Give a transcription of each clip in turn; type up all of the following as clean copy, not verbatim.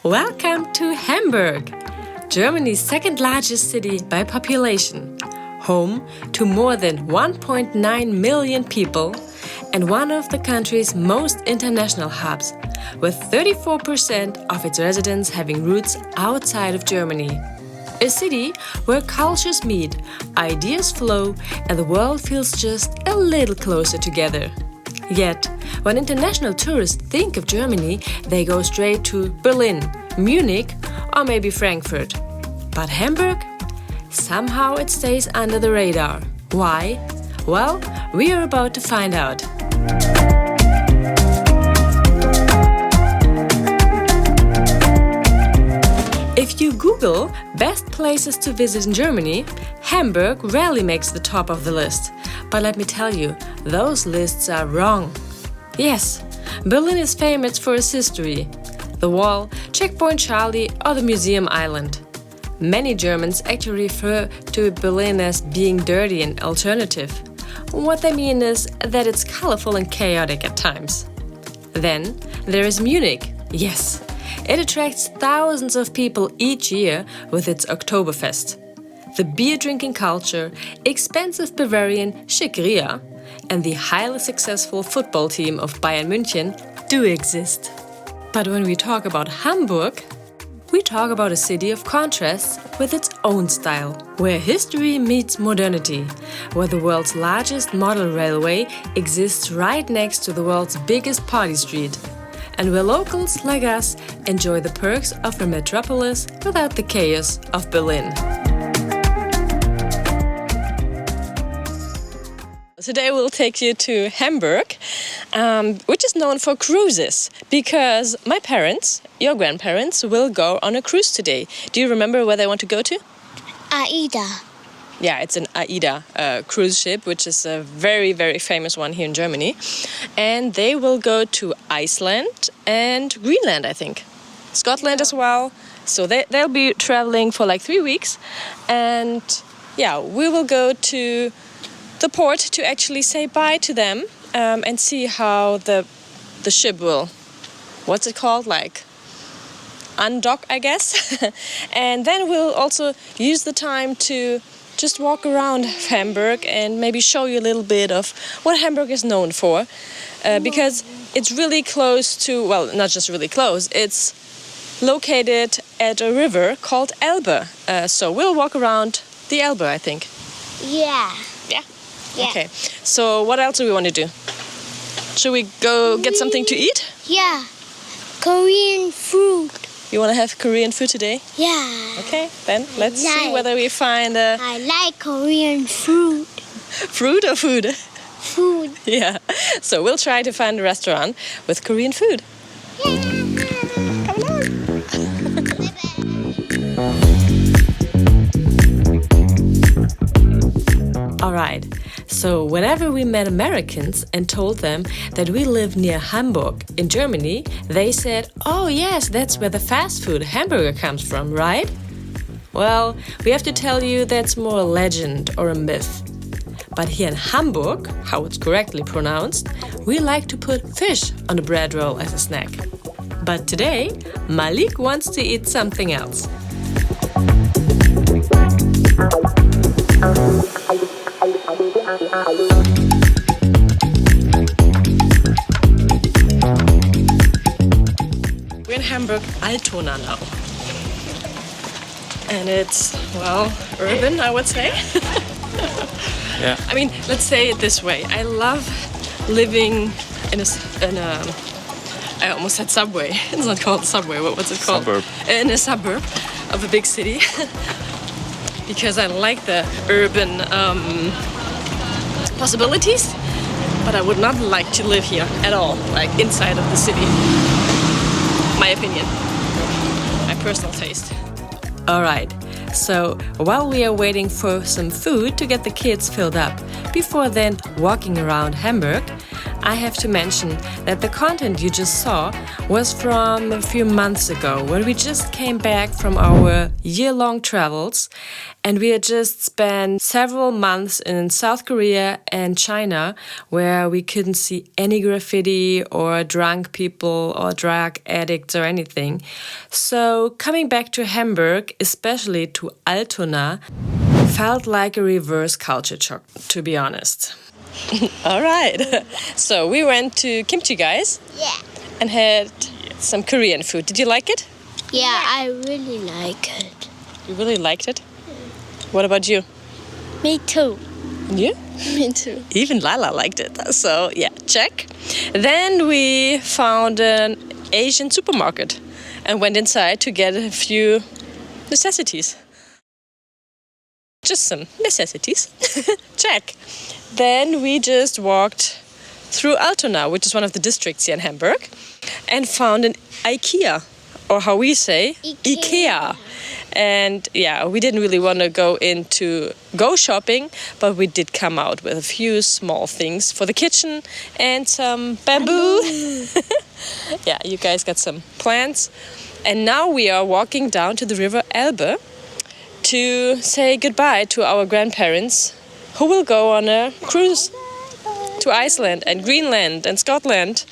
Welcome to Hamburg, Germany's second largest city by population, home to more than 1.9 million people and one of the country's most international hubs, with 34% of its residents having roots outside of Germany. A city where cultures meet, ideas flow, and the world feels just a little closer together. Yet, when international tourists think of Germany, they go straight to Berlin, Munich, or maybe Frankfurt. But Hamburg? Somehow it stays under the radar. Why? Well, we are about to find out. If you Google best places to visit in Germany, Hamburg rarely makes the top of the list. But let me tell you, those lists are wrong. Yes, Berlin is famous for its history. The Wall, Checkpoint Charlie, or the Museum Island. Many Germans actually refer to Berlin as being dirty and alternative. What they mean is that it's colorful and chaotic at times. Then there is Munich. Yes, it attracts thousands of people each year with its Oktoberfest. The beer-drinking culture, expensive Bavarian Schickeria, and the highly successful football team of Bayern München do exist. But when we talk about Hamburg, we talk about a city of contrasts with its own style, where history meets modernity, where the world's largest model railway exists right next to the world's biggest party street, and where locals like us enjoy the perks of a metropolis without the chaos of Berlin. Today we'll take you to Hamburg, which is known for cruises, because my parents, your grandparents, will go on a cruise today. Do you remember where they want to go to? AIDA. Yeah, it's an AIDA cruise ship, which is a very, very famous one here in Germany. And they will go to Iceland and Greenland, I think. Scotland as well. So they'll be traveling for like 3 weeks. And yeah, we will go to the port to actually say bye to them and see how the ship will, what's it called, like undock, I guess. And then we'll also use the time to just walk around Hamburg and maybe show you a little bit of what Hamburg is known for, because it's really close to, well, not just really close, it's located at a river called Elbe. So we'll walk around the Elbe, I think. Yeah. Yeah? Yeah. Okay, so what else do we want to do? Should we go get something to eat? Yeah. Korean food. You want to have Korean food today? Yeah. Okay, then let's see like- whether we find a I like Korean food. fruit or food. Food. Yeah, so we'll try to find a restaurant with Korean food. Come along. All right, so whenever we met Americans and told them that we live near Hamburg in Germany, they said, oh yes, that's where the fast food hamburger comes from, right? Well, we have to tell you that's more a legend or a myth. But here in Hamburg, how it's correctly pronounced, we like to put fish on a bread roll as a snack. But today, Malik wants to eat something else. We're in Hamburg Altona now. And it's, well, urban, I would say. Yeah. I mean, let's say it this way. I love living in a I almost said subway. It's not called subway. What's it called? Suburb. In a suburb of a big city. Because I like the urban possibilities, but I would not like to live here at all, like inside of the city. My opinion. My personal taste. Alright, so while we are waiting for some food to get the kids filled up, before then walking around Hamburg, I have to mention that the content you just saw was from a few months ago when we just came back from our year-long travels and we had just spent several months in South Korea and China where we couldn't see any graffiti or drunk people or drug addicts or anything. So coming back to Hamburg, especially to Altona, felt like a reverse culture shock, to be honest. All right. So we went to Kimchi Guys. Yeah. And had some Korean food. Did you like it? Yeah, I really like it. You really liked it? What about you? Me too. And you? Me too. Even Lala liked it. So yeah, check. Then we found an Asian supermarket and went inside to get a few necessities. Just some necessities. Check. Then we just walked through Altona, which is one of the districts here in Hamburg, and found an IKEA, or how we say, IKEA. And yeah, we didn't really want to go shopping, but we did come out with a few small things for the kitchen and some bamboo. Yeah, you guys got some plants. And now we are walking down to the river Elbe to say goodbye to our grandparents who will go on a cruise to Iceland and Greenland and Scotland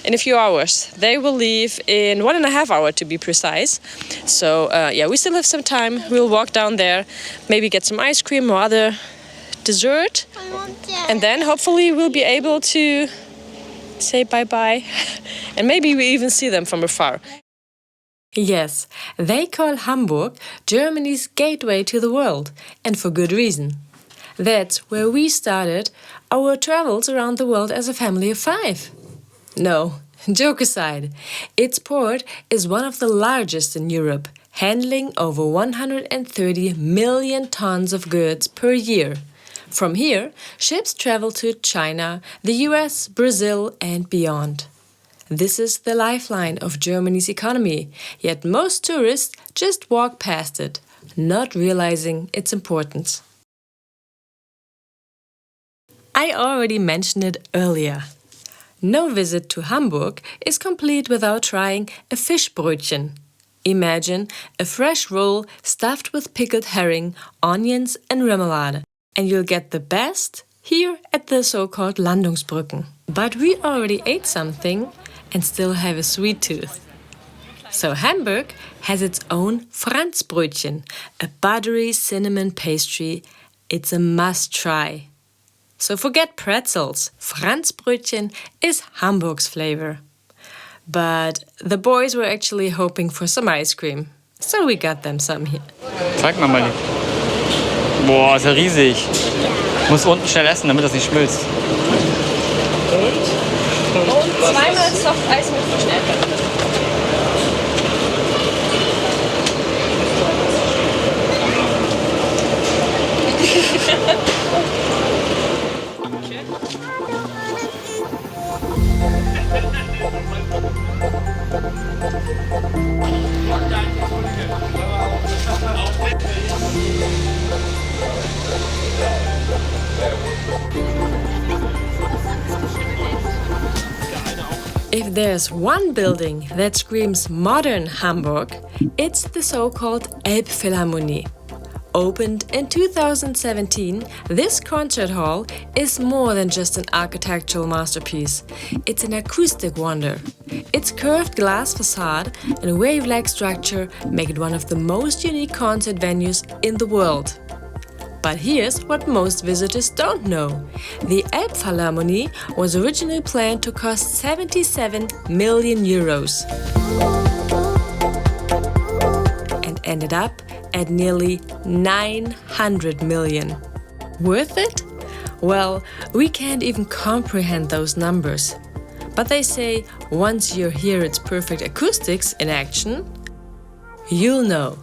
in a few hours. They will leave in 1.5 hours to be precise. So yeah, we still have some time. We'll walk down there, maybe get some ice cream or other dessert. And then hopefully we'll be able to say bye-bye. And maybe we even see them from afar. Yes, they call Hamburg Germany's gateway to the world, and for good reason. That's where we started our travels around the world as a family of 5. No, joke aside, its port is one of the largest in Europe, handling over 130 million tons of goods per year. From here, ships travel to China, the US, Brazil, and beyond. This is the lifeline of Germany's economy, yet most tourists just walk past it, not realizing its importance. I already mentioned it earlier. No visit to Hamburg is complete without trying a Fischbrötchen. Imagine a fresh roll stuffed with pickled herring, onions and remoulade, and you'll get the best here at the so-called Landungsbrücken. But we already ate something and still have a sweet tooth. So Hamburg has its own Franzbrötchen, a buttery cinnamon pastry. It's a must-try. So forget pretzels. Franzbrötchen is Hamburg's flavor. But the boys were actually hoping for some ice cream. So we got them some here. Zeig mal, mein Lieb. Boah, ist ja riesig. Muss unten schnell essen, damit das nicht schmilzt. Und zweimal Softeis mit Verstärker. If there's one building that screams modern Hamburg, it's the so-called Elbphilharmonie. Opened in 2017, this concert hall is more than just an architectural masterpiece. It's an acoustic wonder. Its curved glass facade and wave-like structure make it one of the most unique concert venues in the world. But here's what most visitors don't know. The Elbphilharmonie was originally planned to cost 77 million euros and ended up at nearly 900 million. Worth it? Well, we can't even comprehend those numbers. But they say once you hear its perfect acoustics in action, you'll know.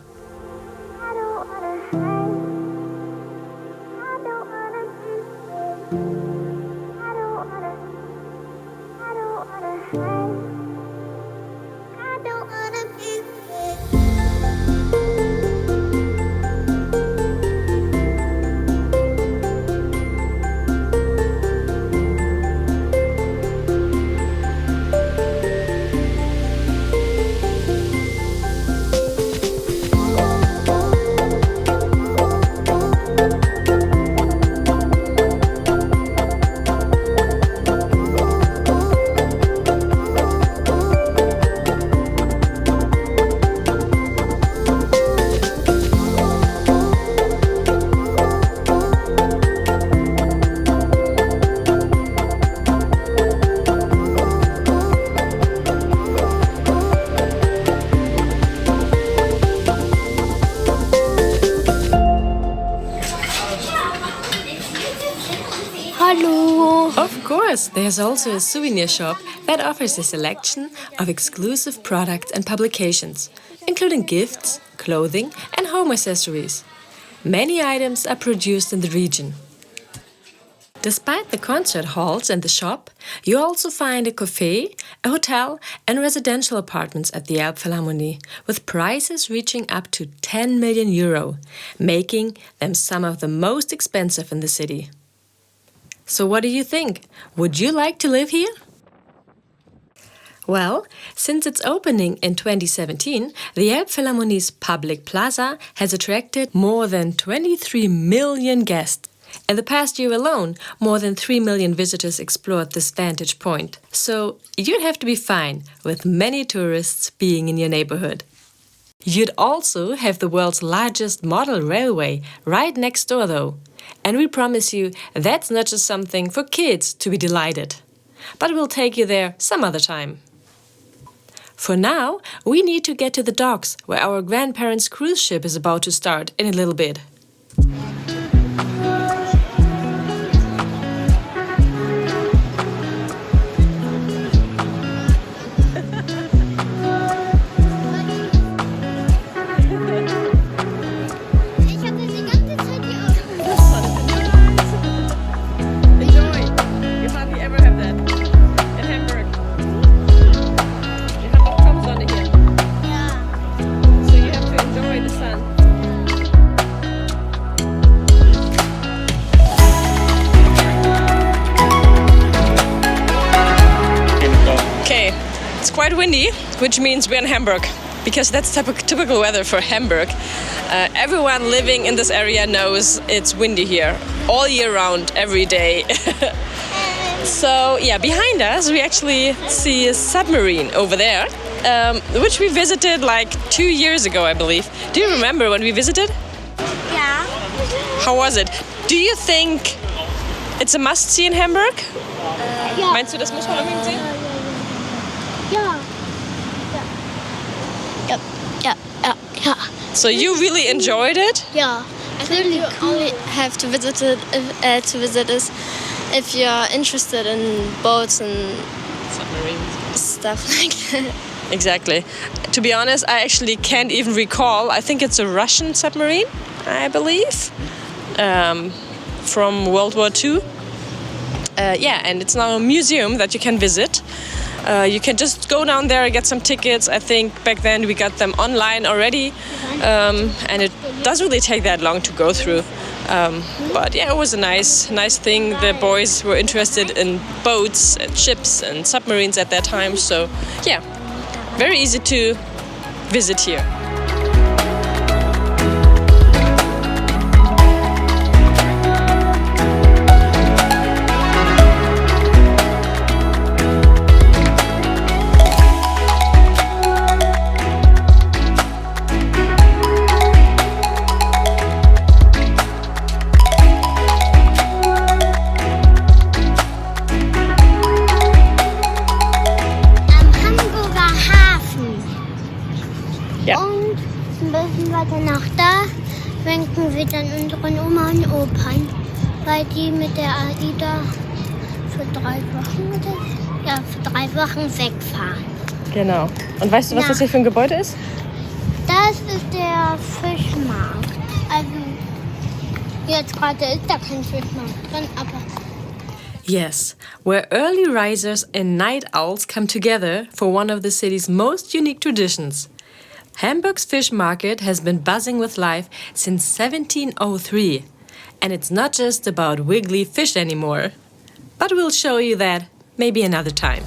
course, there's also a souvenir shop that offers a selection of exclusive products and publications, including gifts, clothing, and home accessories. Many items are produced in the region. Despite the concert halls and the shop, you also find a cafe, a hotel, and residential apartments at the Elbphilharmonie, with prices reaching up to 10 million euro, making them some of the most expensive in the city. So what do you think? Would you like to live here? Well, since its opening in 2017, the Elbphilharmonie's public plaza has attracted more than 23 million guests. In the past year alone, more than 3 million visitors explored this vantage point. So you'd have to be fine with many tourists being in your neighborhood. You'd also have the world's largest model railway right next door, though. And we promise you that's not just something for kids to be delighted. But we'll take you there some other time. For now, we need to get to the docks, where our grandparents' cruise ship is about to start in a little bit. Quite windy, which means we're in Hamburg, because that's typical weather for Hamburg. Everyone living in this area knows it's windy here all year round, every day. So yeah, behind us we actually see a submarine over there, which we visited like 2 years ago, I believe. Do you remember when we visited? Yeah. How was it? Do you think it's a must-see in Hamburg? Ja. Meinst du, das muss man unbedingt sehen? Ja. Ja. So you really enjoyed it? Yeah. I think you only have to visit it if you're interested in boats and Submarines. stuff like that. Exactly. To be honest, I actually can't even recall. I think it's a Russian submarine, I believe, from World War II. Yeah, and it's now a museum that you can visit. You can just go down there and get some tickets. I think back then we got them online already, and it doesn't really take that long to go through. But yeah, it was a nice thing. The boys were interested in boats and ships and submarines at that time, so yeah, very easy to visit here. Ja. Und ein bisschen weiter nach da schwenken wir dann unseren Oma und Opern, weil die mit der AIDA für 3 Wochen für 3 Wochen wegfahren. Genau. Und weißt du, was das hier für ein Gebäude ist? Das ist der Fischmarkt. Also jetzt gerade ist da kein Fischmarkt drin, aber Yes, where early risers and night owls come together for one of the city's most unique traditions. Hamburg's fish market has been buzzing with life since 1703, and it's not just about wiggly fish anymore. But we'll show you that maybe another time.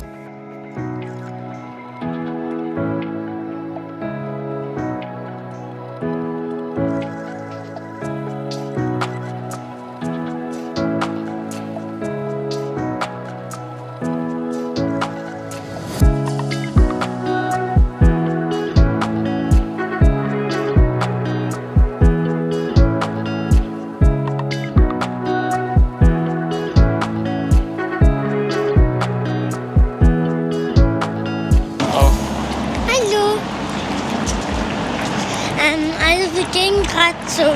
Also wir gehen gerade zum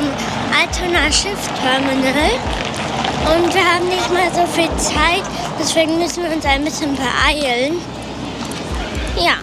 Altona Schiffterminal und wir haben nicht mal so viel Zeit, Deswegen müssen wir uns ein bisschen beeilen. Ja.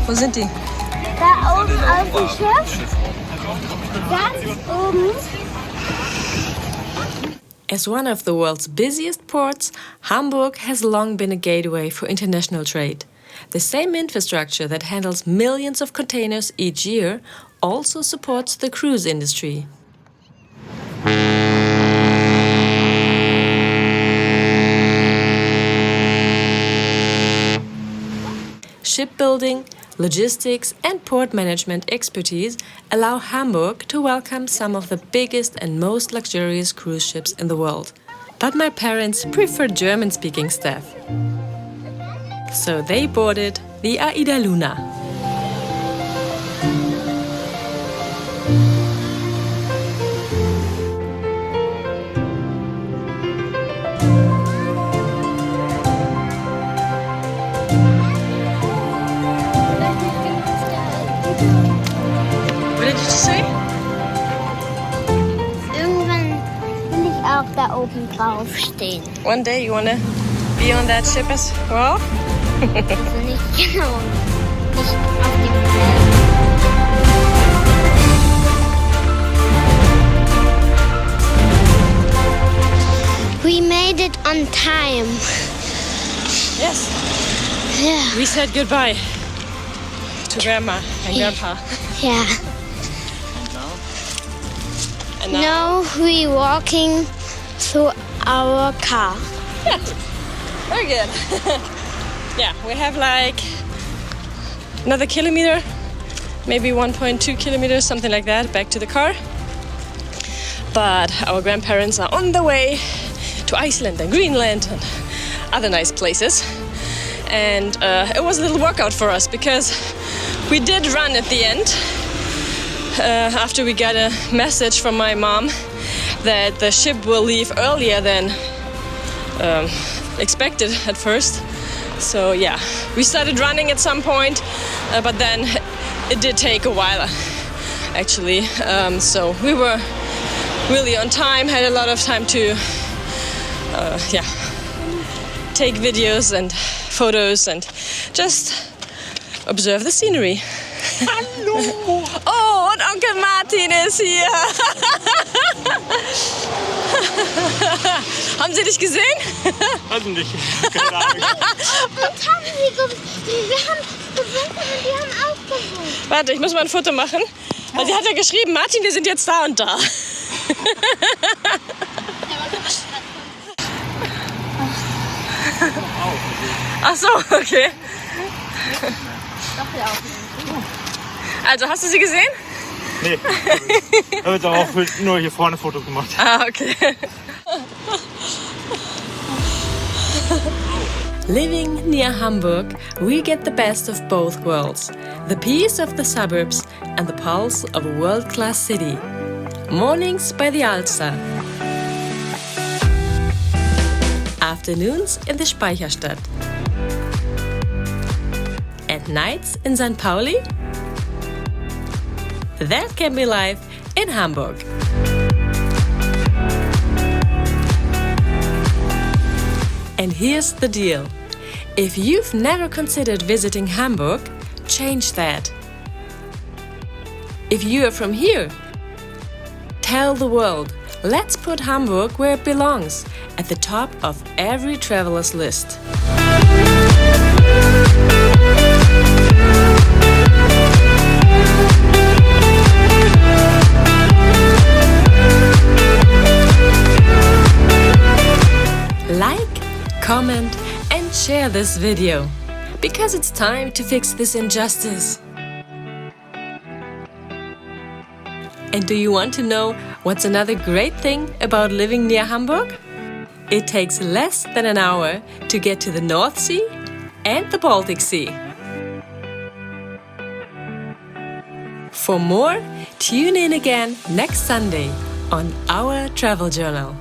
Wo sind die? Da oben auf dem Schiff. Ganz oben. As one of the world's busiest ports, Hamburg has long been a gateway for international trade. The same infrastructure that handles millions of containers each year also supports the cruise industry. Shipbuilding, logistics, and port management expertise allow Hamburg to welcome some of the biggest and most luxurious cruise ships in the world. But my parents prefer German-speaking staff. So they boarded the Aida Luna. What did you say? Irgendwann will ich auch da oben drauf stehen. One day you wanna be on that ship as well? Also nicht genau. Nicht auf dem Feld. We made it on time. Yes. Yeah. We said goodbye to Grandma and Grandpa. Yeah. And now, Now we walking to our car. very good. Yeah, we have like another kilometer, maybe 1.2 kilometers, something like that, back to the car. But our grandparents are on the way to Iceland and Greenland and other nice places. And it was a little workout for us because we did run at the end after we got a message from my mom that the ship will leave earlier than expected at first. So yeah, we started running at some point, but then it did take a while actually. So we were really on time, had a lot of time to take videos and photos and just observe the scenery. Hallo! Oh, und Onkel Martin ist hier. Haben Sie dich gesehen? Weiß nicht. Keine Ahnung. Und haben wir haben gewunken und die haben auch gewunken. Warte, ich muss mal ein Foto machen. Weil sie hat ja geschrieben, Martin, wir sind jetzt da und da. Ach so, okay. Also, hast du sie gesehen? Nee. Ich habe jetzt auch nur hier vorne Fotos gemacht. Ah, okay. Living near Hamburg, we get the best of both worlds. The peace of the suburbs and the pulse of a world-class city. Mornings by the Alster. Afternoons in the Speicherstadt. And nights in St. Pauli? That can be life in Hamburg. And here's the deal. If you've never considered visiting Hamburg, change that. If you are from here, tell the world, let's put Hamburg where it belongs, at the top of every traveler's list. Like, comment, and share this video, because it's time to fix this injustice. And do you want to know what's another great thing about living near Hamburg? it takes less than an hour to get to the North Sea and the Baltic Sea. For more, tune in again next Sunday on our travel journal.